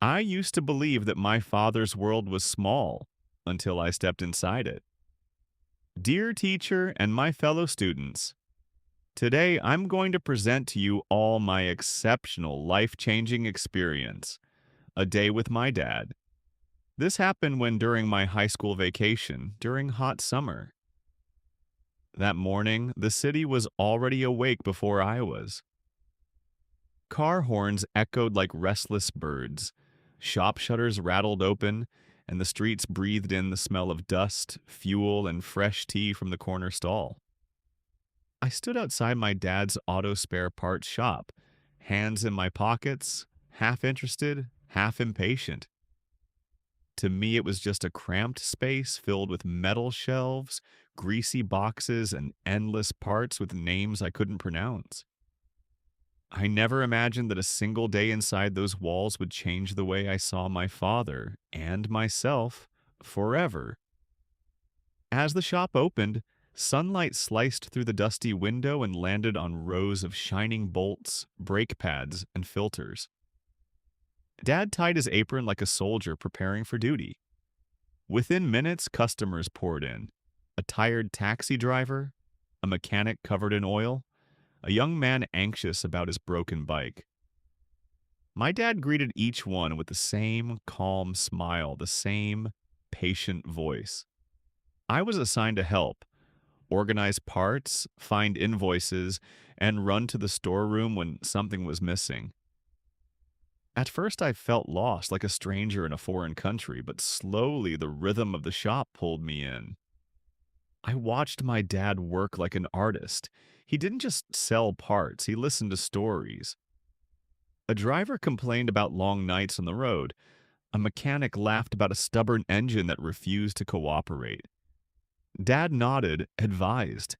I used to believe that my father's world was small until I stepped inside it. Dear teacher and my fellow students, today I'm going to present to you all my exceptional life changing experience, a day with my dad. This happened when during my high school vacation during hot summer. That morning, the city was already awake before I was. Car horns echoed like restless birds. Shop shutters rattled open, and the streets breathed in the smell of dust, fuel, and fresh tea from the corner stall. I stood outside my dad's auto spare parts shop, hands in my pockets, half interested, half impatient. To me, it was just a cramped space filled with metal shelves, greasy boxes, and endless parts with names I couldn't pronounce. I never imagined that a single day inside those walls would change the way I saw my father and myself forever. As the shop opened, sunlight sliced through the dusty window and landed on rows of shining bolts, brake pads, and filters. Dad tied his apron like a soldier preparing for duty. Within minutes, customers poured in. A tired taxi driver, a mechanic covered in oil, a young man anxious about his broken bike. My dad greeted each one with the same calm smile, the same patient voice. I was assigned to help, organize parts, find invoices, and run to the storeroom when something was missing. At first, I felt lost like a stranger in a foreign country, but slowly the rhythm of the shop pulled me in. I watched my dad work like an artist. He didn't just sell parts, he listened to stories. A driver complained about long nights on the road. A mechanic laughed about a stubborn engine that refused to cooperate. Dad nodded, advised,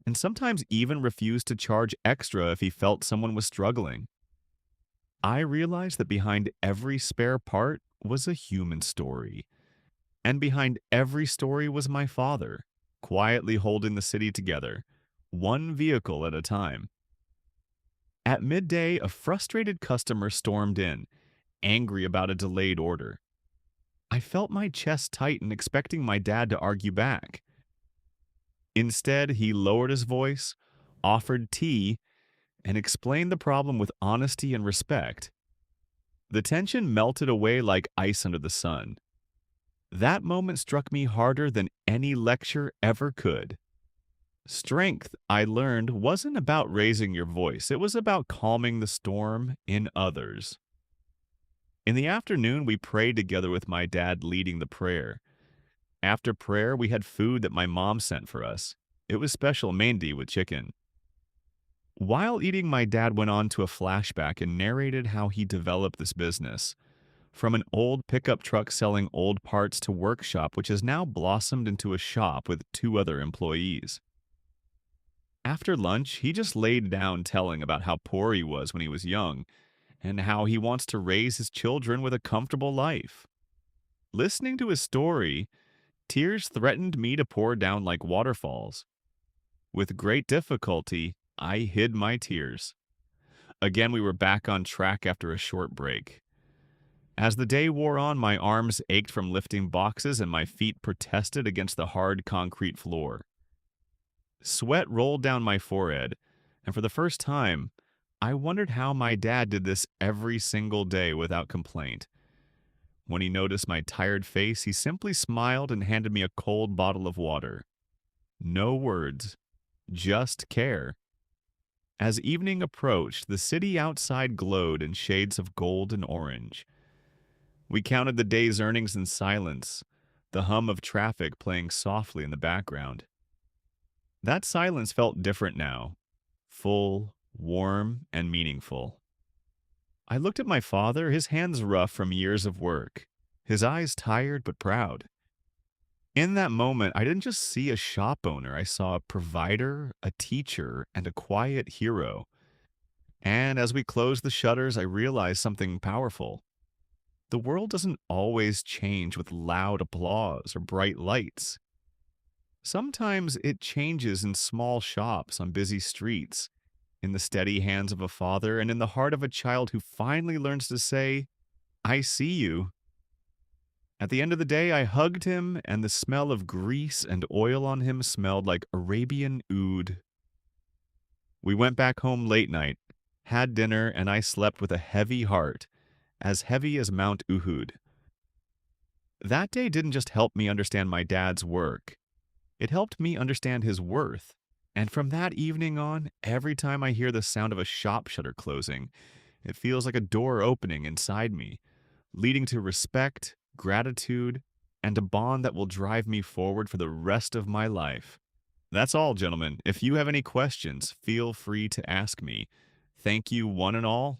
and sometimes even refused to charge extra if he felt someone was struggling. I realized that behind every spare part was a human story, and behind every story was my father, quietly holding the city together, one vehicle at a time. At midday, a frustrated customer stormed in, angry about a delayed order. I felt my chest tighten, expecting my dad to argue back. Instead, he lowered his voice, offered tea, and explained the problem with honesty and respect. The tension melted away like ice under the sun. That moment struck me harder than any lecture ever could. Strength, I learned, wasn't about raising your voice, it was about calming the storm in others. In the afternoon, we prayed together with my dad leading the prayer. After prayer, we had food that my mom sent for us. It was special mehndi with chicken. While eating, my dad went on to a flashback and narrated how he developed this business. From an old pickup truck selling old parts to workshop, which has now blossomed into a shop with two other employees. After lunch, he just laid down telling about how poor he was when he was young and how he wants to raise his children with a comfortable life. Listening to his story, tears threatened me to pour down like waterfalls. With great difficulty, I hid my tears. Again, we were back on track after a short break. As the day wore on, my arms ached from lifting boxes and my feet protested against the hard concrete floor. Sweat rolled down my forehead, and for the first time, I wondered how my dad did this every single day without complaint. When he noticed my tired face, he simply smiled and handed me a cold bottle of water. No words, just care. As evening approached, the city outside glowed in shades of gold and orange. We counted the day's earnings in silence, the hum of traffic playing softly in the background. That silence felt different now, full, warm, and meaningful. I looked at my father, his hands rough from years of work, his eyes tired but proud. In that moment, I didn't just see a shop owner, I saw a provider, a teacher, and a quiet hero. And as we closed the shutters, I realized something powerful. The world doesn't always change with loud applause or bright lights. Sometimes it changes in small shops on busy streets, in the steady hands of a father, and in the heart of a child who finally learns to say, I see you. At the end of the day, I hugged him, and the smell of grease and oil on him smelled like Arabian oud. We went back home late night, had dinner, and I slept with a heavy heart, as heavy as Mount Uhud. That day didn't just help me understand my dad's work, it helped me understand his worth. And from that evening on, every time I hear the sound of a shop shutter closing, it feels like a door opening inside me, leading to respect, gratitude, and a bond that will drive me forward for the rest of my life. That's all, gentlemen. If you have any questions, feel free to ask me. Thank you, one and all,